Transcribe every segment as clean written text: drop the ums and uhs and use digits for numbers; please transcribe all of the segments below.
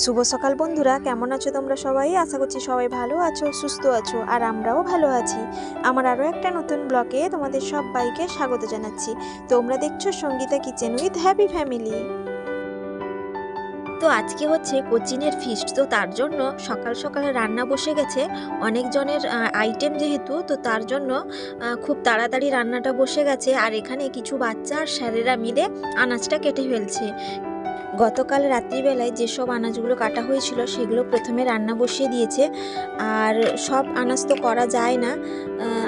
শুভ সকাল বন্ধুরা, কেমন আছো তোমরা সবাই? আশা করছি সবাই ভালো আছো, সুস্থ আছো, আর আমরাও ভালো আছি। আমার আরও একটা নতুন ব্লগে তোমাদের সবাইকে স্বাগত জানাচ্ছি। তোমরা দেখছো Sangeeta kitchen with happy family. তো আজকে হচ্ছে কোচিনের ফিস্ট, তো তার জন্য সকাল সকালে রান্না বসে গেছে। অনেকজনের আইটেম যেহেতু, তো তার জন্য খুব তাড়াতাড়ি রান্নাটা বসে গেছে। আর এখানে কিছু বাচ্চা আর স্যারেরা মিলে আনাজটা কেটে ফেলছে। গতকাল রাত্রিবেলায় যেসব আনাজগুলো কাটা হয়েছিল সেগুলো প্রথমে রান্না বসিয়ে দিয়েছে। আর সব আনাজ তো করা যায় না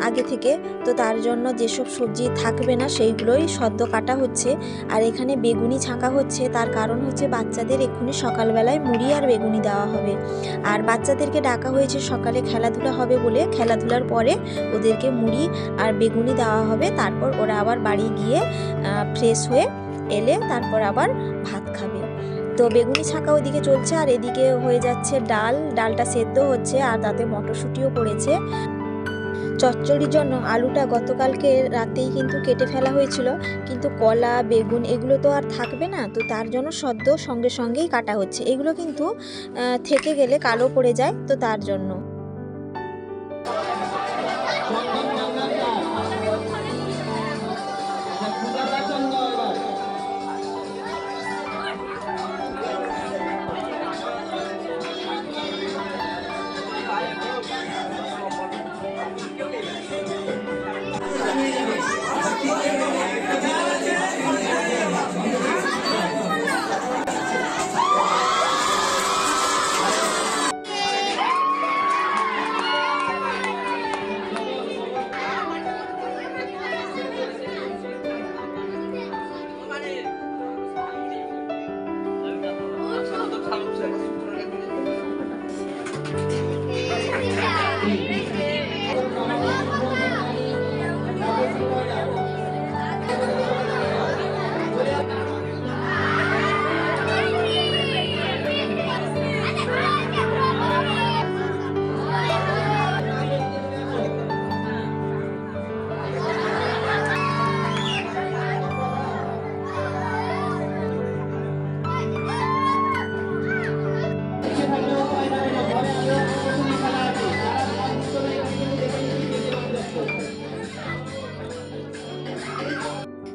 আগে থেকে, তো তার জন্য যেসব সবজি থাকবে না সেইগুলোই সদ্য কাটা হচ্ছে। আর এখানে বেগুনি ছাঁকা হচ্ছে, তার কারণ হচ্ছে বাচ্চাদের এক্ষুনি সকালবেলায় মুড়ি আর বেগুনি দেওয়া হবে। আর বাচ্চাদেরকে ডাকা হয়েছে সকালে খেলাধুলা হবে বলে, খেলাধুলার পরে ওদেরকে মুড়ি আর বেগুনি দেওয়া হবে। তারপর ওরা আবার বাড়ি গিয়ে ফ্রেশ হয়ে এলে তারপর আবার ভাত খাবে। তো বেগুনি ছাঁকা ওইদিকে চলছে, আর এদিকে হয়ে যাচ্ছে ডালটা সেদ্ধ হচ্ছে, আর তাতে মটরশুঁটিও পড়েছে। চচ্চড়ির জন্য আলুটা গতকালকে রাতেই কিন্তু কেটে ফেলা হয়েছিল, কিন্তু কলা বেগুন এগুলো তো আর থাকবে না, তো তার জন্য সদ্য সঙ্গে সঙ্গেই কাটা হচ্ছে। এগুলো কিন্তু থেকে গেলে কালো পড়ে যায়, তো তার জন্য।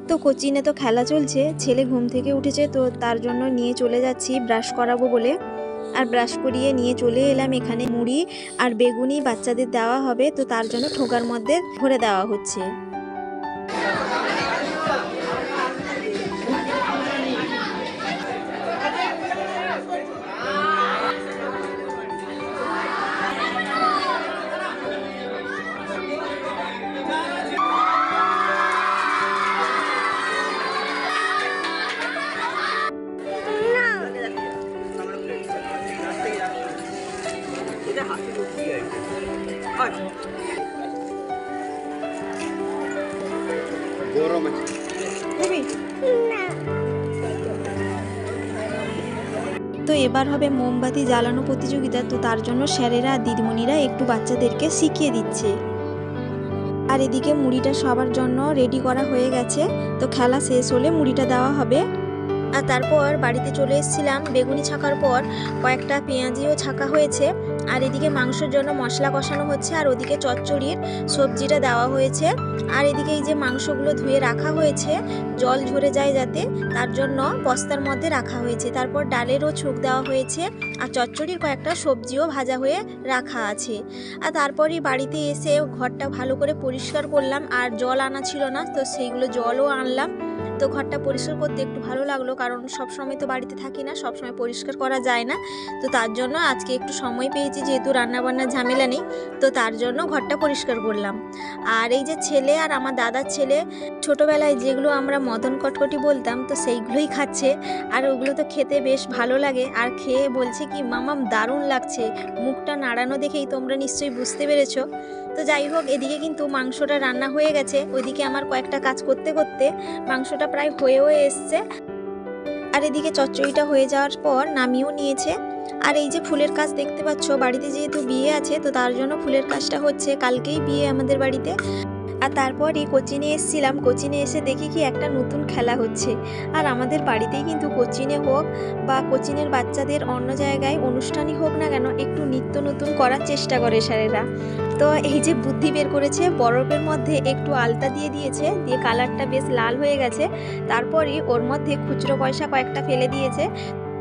তো কোচিনে তো খেলা চলছে, ছেলে ঘুম থেকে উঠেছে, তো তার জন্য নিয়ে চলে যাচ্ছি ব্রাশ করাবো বলে। আর ব্রাশ করিয়ে নিয়ে চলে এলাম এখানে। মুড়ি আর বেগুনি বাচ্চাদের দেওয়া হবে, তো তার জন্য ঠোকার মধ্যে ভরে দেওয়া হচ্ছে। তো এবার হবে মোমবাতি জ্বালানো প্রতিযোগিতা, তো তার জন্য স্যারেরা আর দিদিমণিরা একটু বাচ্চাদেরকে শিখিয়ে দিচ্ছে। আর এদিকে মুড়িটা সবার জন্য রেডি করা হয়ে গেছে, তো খেলা শেষ হলে মুড়িটা দেওয়া হবে। আর তারপর বাড়িতে চলে এসেছিলাম। বেগুনি ছাকার পর কয়েকটা পেঁয়াজিও ছাকা হয়েছে। আর এদিকে মাংসের জন্য মশলা কষানো হচ্ছে, আর ওদিকে চচ্চড়ির সবজিটা দেওয়া হয়েছে। আর এদিকে এই যে মাংসগুলো ধুয়ে রাখা হয়েছে, জল ঝরে যায় যাতে, তার জন্য বস্তার মধ্যে রাখা হয়েছে। তারপর ডালেরও ছুঁক দেওয়া হয়েছে, আর চচ্চড়ির কয়েকটা সবজিও ভাজা হয়ে রাখা আছে। আর তারপরই বাড়িতে এসে ঘরটা ভালো করে পরিষ্কার করলাম। আর জল আনা ছিল না, তো সেইগুলো জলও আনলাম। তো ঘরটা পরিষ্কার করতে একটু ভালো লাগলো, কারণ সবসময় তো বাড়িতে থাকি না, সবসময় পরিষ্কার করা যায় না। তো তার জন্য আজকে একটু সময় পেয়েছি, যেহেতু রান্নাবান্নার ঝামেলা নেই, তো তার জন্য ঘরটা পরিষ্কার করলাম। আর এই যে ছেলে আর আমার দাদার ছেলে, ছোটোবেলায় যেগুলো আমরা মদন কটকটি বলতাম, তো সেইগুলোই খাচ্ছে। আর ওগুলো তো খেতে বেশ ভালো লাগে। আর খেয়ে বলছে কি, মামাম দারুণ লাগছে। মুখটা নাড়ানো দেখেই তোমরা নিশ্চয়ই বুঝতে পেরেছো। তো যাই হোক, এদিকে কিন্তু মাংসটা রান্না হয়ে গেছে। ওইদিকে আমার কয়েকটা কাজ করতে করতে মাংসটা প্রায় হয়েও এসছে। আর এদিকে চচ্চড়িটা হয়ে যাওয়ার পর নামিয়েও নিয়েছে। আর এই যে ফুলের কাজ দেখতে পাচ্ছ, বাড়িতে যেহেতু বিয়ে আছে, তো তার জন্য ফুলের কাজটা হচ্ছে। কালকেই বিয়ে আমাদের বাড়িতে, আর তারপরই কোচিনে এসেছিলাম। কোচিনে এসে দেখি কি একটা নতুন খেলা হচ্ছে। আর আমাদের বাড়িতেই কিন্তু কোচিনে হোক বা কোচিনের বাচ্চাদের অন্য জায়গায় অনুষ্ঠানই হোক না কেন, একটু নিত্য নতুন করার চেষ্টা করে স্যারেরা। তো এই যে বুদ্ধি বের করেছে, বরফের মধ্যে একটু আলতা দিয়ে দিয়েছে, দিয়ে কালারটা বেশ লাল হয়ে গেছে। তারপরই ওর মধ্যে খুচরো পয়সা কয়েকটা ফেলে দিয়েছে।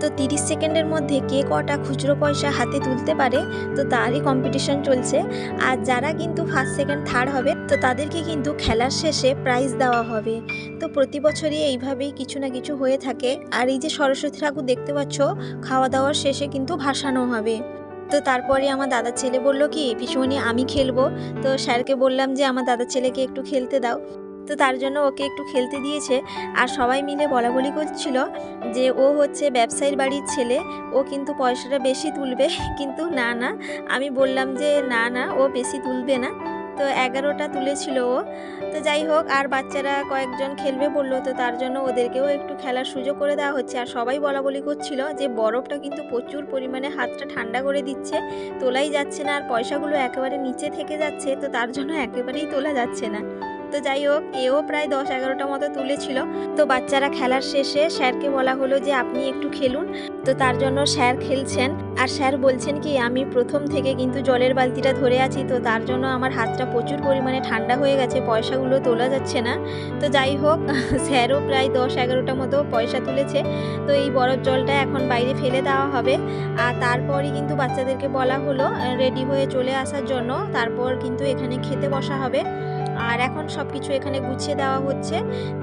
তো 30 সেকেন্ডের মধ্যে কে কটা খুচরো পয়সা হাতে তুলতে পারে, তো তারই কম্পিটিশন চলছে। আর যারা কিন্তু ফার্স্ট সেকেন্ড থার্ড হবে, তো তাদেরকে কিন্তু খেলার শেষে প্রাইজ দেওয়া হবে। তো প্রতি বছরই এইভাবেই কিছু না কিছু হয়ে থাকে। আর এই যে সরস্বতী ঠাকুর দেখতে পাচ্ছ, খাওয়া দাওয়ার শেষে কিন্তু ভাসানো হবে। তো তারপরে আমার দাদার ছেলে বলল কি পিসিমণি আমি খেলবো। তো স্যারকে বললাম যে আমার দাদার ছেলেকে একটু খেলতে দাও। তো তার জন্য ওকে একটু খেলতে দিয়েছে। আর সবাই মিলে বলাবলি করছিল যে ও হচ্ছে ব্যবসায়ীর বাড়ির ছেলে, ও কিন্তু পয়সাটা বেশি তুলবে। কিন্তু না না, আমি বললাম যে না না, ও বেশি তুলবে না। তো 11টা তুলেছিল ও। তো যাই হোক, আর বাচ্চারা কয়েকজন খেলবে বললো, তো তার জন্য ওদেরকেও একটু খেলার সুযোগ করে দেওয়া হচ্ছে। আর সবাই বলাবলি করছিল যে বরফটা কিন্তু প্রচুর পরিমাণে হাতটা ঠান্ডা করে দিচ্ছে, তোলাই যাচ্ছে না। আর পয়সাগুলো একেবারে নিচে থেকে যাচ্ছে, তো তার জন্য একেবারেই তোলা যাচ্ছে না। তো যাই হোক, এও প্রায় 10-11টা মতো তুলেছিল। তো বাচ্চারা খেলার শেষে স্যারকে বলা হলো যে আপনি একটু খেলুন। তো তার জন্য স্যার খেলছেন। আর স্যার বলছেন কি আমি প্রথম থেকে কিন্তু জলের বালতিটা ধরে আছি, তো তার জন্য আমার হাতটা প্রচুর পরিমাণে ঠান্ডা হয়ে গেছে, পয়সাগুলো তোলা যাচ্ছে না। তো যাই হোক, স্যারও প্রায় 10-11টা মতো পয়সা তুলেছে। তো এই বরফ জলটা এখন বাইরে ফেলে দেওয়া হবে। আর তারপরই কিন্তু বাচ্চাদেরকে বলা হলো রেডি হয়ে চলে আসার জন্য। তারপর কিন্তু এখানে খেতে বসা হবে। আর এখন সব কিছু এখানে গুছিয়ে দেওয়া হচ্ছে,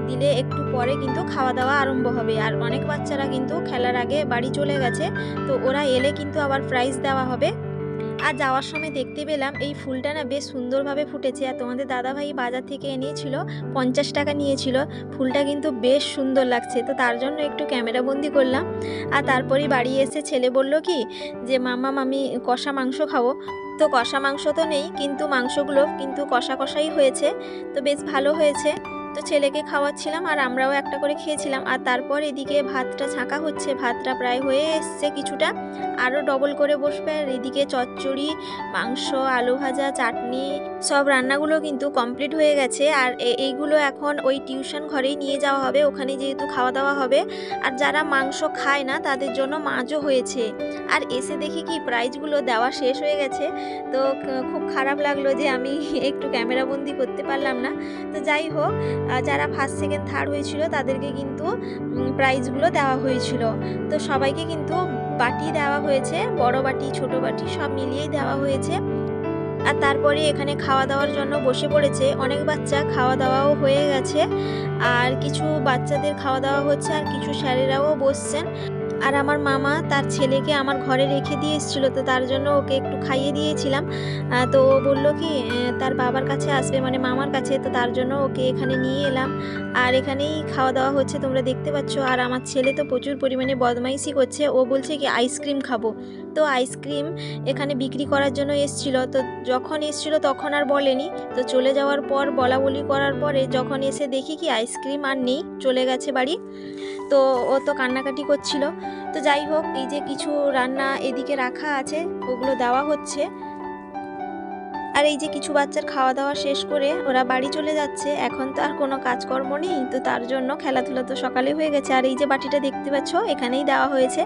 দিলে একটু পরে কিন্তু খাওয়া দাওয়া আরম্ভ হবে। আর অনেক বাচ্চারা কিন্তু খেলার আগে বাড়ি চলে গেছে, তো ওরা এলে কিন্তু আবার প্রাইজ দেওয়া হবে। আর যাওয়ার সময় দেখতে পেলাম এই ফুলটা না বেশ সুন্দরভাবে ফুটেছে। আর তোমাদের দাদাভাই বাজার থেকে এনেছিল, 50 টাকা নিয়েছিল। ফুলটা কিন্তু বেশ সুন্দর লাগছে, তো তার জন্য একটু ক্যামেরা বন্দি করলাম। আর তারপরেই বাড়ি এসে ছেলে বলল কি যে মাম্মা আমি কষা মাংস খাবো। তো কষা মাংস তো নেই, কিন্তু মাংসগুলো কিন্তু কষা কষাই হয়েছে, তো বেশ ভালো হয়েছে। তো ছেলেকে খাওয়াচ্ছিলাম আর আমরাও একটা করে খেয়েছিলাম। আর তারপর এদিকে ভাতটা ছাঁকা হচ্ছে, ভাতটা প্রায় হয়ে এসছে কিছুটা, আরও ডবল করে বসবে। আর এদিকে চচ্চড়ি, মাংস, আলু ভাজা, চাটনি সব রান্নাগুলো কিন্তু কমপ্লিট হয়ে গেছে। আর এইগুলো এখন ওই টিউশন ঘরেই নিয়ে যাওয়া হবে, ওখানে যেহেতু খাওয়া দাওয়া হবে। আর যারা মাংস খায় না তাদের জন্য মাছও হয়েছে। আর এসে দেখি কি প্রাইজগুলো দেওয়া শেষ হয়ে গেছে। তো খুব খারাপ লাগলো যে আমি একটু ক্যামেরাবন্দি করতে পারলাম না। তো যাই হোক, যারা ফার্স্ট সেকেন্ড থার্ড হয়েছিল তাদেরকে কিন্তু প্রাইজগুলো দেওয়া হয়েছিল। তো সবাইকে কিন্তু বাটি দেওয়া হয়েছে, বড় বাটি ছোট বাটি সব মিলিয়েই দেওয়া হয়েছে। আর তারপরে এখানে খাওয়া দাওয়ার জন্য বসে পড়েছে অনেক বাচ্চা, খাওয়া দাওয়াও হয়ে গেছে। আর কিছু বাচ্চাদের খাওয়া দাওয়া হচ্ছে, আর কিছু স্যারেরাও বসছেন। আর আমার মামা তার ছেলেকে আমার ঘরে রেখে দিয়ে এসেছিল, তো তার জন্য ওকে একটু খাইয়ে দিয়েছিলাম। তো ও বললো কি তার বাবার কাছে আসবে, মানে মামার কাছে, তো তার জন্য ওকে এখানে নিয়ে এলাম। আর এখানেই খাওয়া দাওয়া হচ্ছে, তোমরা দেখতে পাচ্ছ। আর আমার ছেলে তো প্রচুর পরিমাণে বদমাইশি করছে, ও বলছে কি আইসক্রিম খাবো। তো আইসক্রিম এখানে বিক্রি করার জন্য এসছিল, তো যখন এসছিল তখন আর বলেনি। তো চলে যাওয়ার পর বলা বলি করার পরে যখন এসে দেখি কি আইসক্রিম আর নেই, চলে গেছে বাড়ি। তো ও তো কান্নাকাটি করছিল। তো যাই হোক, এই যে কিছু রান্না এদিকে রাখা আছে, ওগুলো দেওয়া হচ্ছে। আর এই যে কিছু বাচ্চার খাওয়া দাওয়া শেষ করে ওরা বাড়ি চলে যাচ্ছে, এখন তো আর কোনো কাজকর্ম নেই, তো তার জন্য খেলাধুলা তো সকালে হয়ে গেছে। আর এই যে বাটিটা দেখতে পাচ্ছ এখানেই দেওয়া হয়েছে।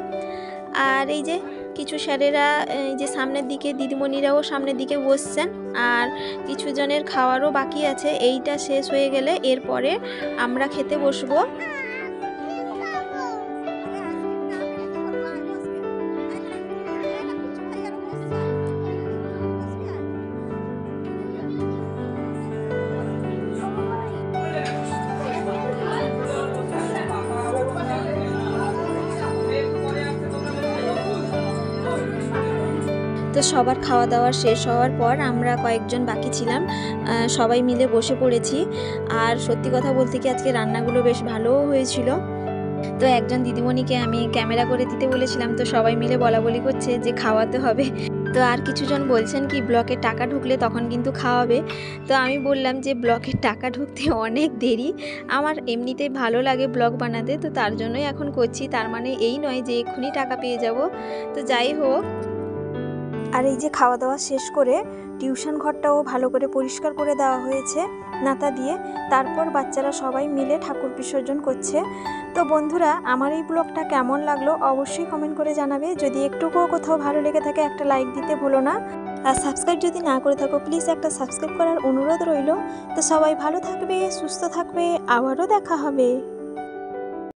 আর এই যে কিছু স্যারেরা এই যে সামনের দিকে, দিদিমণিরাও সামনের দিকে বসছেন। আর কিছু জনের খাওয়ারও বাকি আছে, এইটা শেষ হয়ে গেলে এরপরে আমরা খেতে বসবো। তো সবার খাওয়া দাওয়া শেষ হওয়ার পর আমরা কয়েকজন বাকি ছিলাম, সবাই মিলে বসে পড়েছি। আর সত্যি কথা বলতে কি আজকে রান্নাগুলো বেশ ভালোও হয়েছিল। তো একজন দিদিমণিকে আমি ক্যামেরা করে দিতে বলেছিলাম, তো সবাই মিলে বলাবলি করছে যে খাওয়াতে হবে। তো আর কিছুজন বলছেন কি ব্লকের টাকা ঢুকলে তখন কিন্তু খাওয়াবে। তো আমি বললাম যে ব্লকের টাকা ঢুকতে অনেক দেরি, আমার এমনিতেই ভালো লাগে ব্লগ বানাতে, তো তার জন্যই এখন করছি। তার মানে এই নয় যে এক্ষুনি টাকা পেয়ে যাব। তো যাই হোক, আর এই যে খাওয়া দাওয়া শেষ করে টিউশন ঘরটাও ভালো করে পরিষ্কার করে দেওয়া হয়েছে নাতা দিয়ে। তারপর বাচ্চারা সবাই মিলে ঠাকুর বিসর্জন করছে। তো বন্ধুরা, আমার এই ব্লগটা কেমন লাগলো অবশ্যই কমেন্ট করে জানাবে। যদি একটুকুও কোথাও ভালো লেগে থাকে একটা লাইক দিতে ভুলো না। আর সাবস্ক্রাইব যদি না করে থাকো প্লিজ একটা সাবস্ক্রাইব করার অনুরোধ রইল। তো সবাই ভালো থাকবে, সুস্থ থাকবে, আবারও দেখা হবে।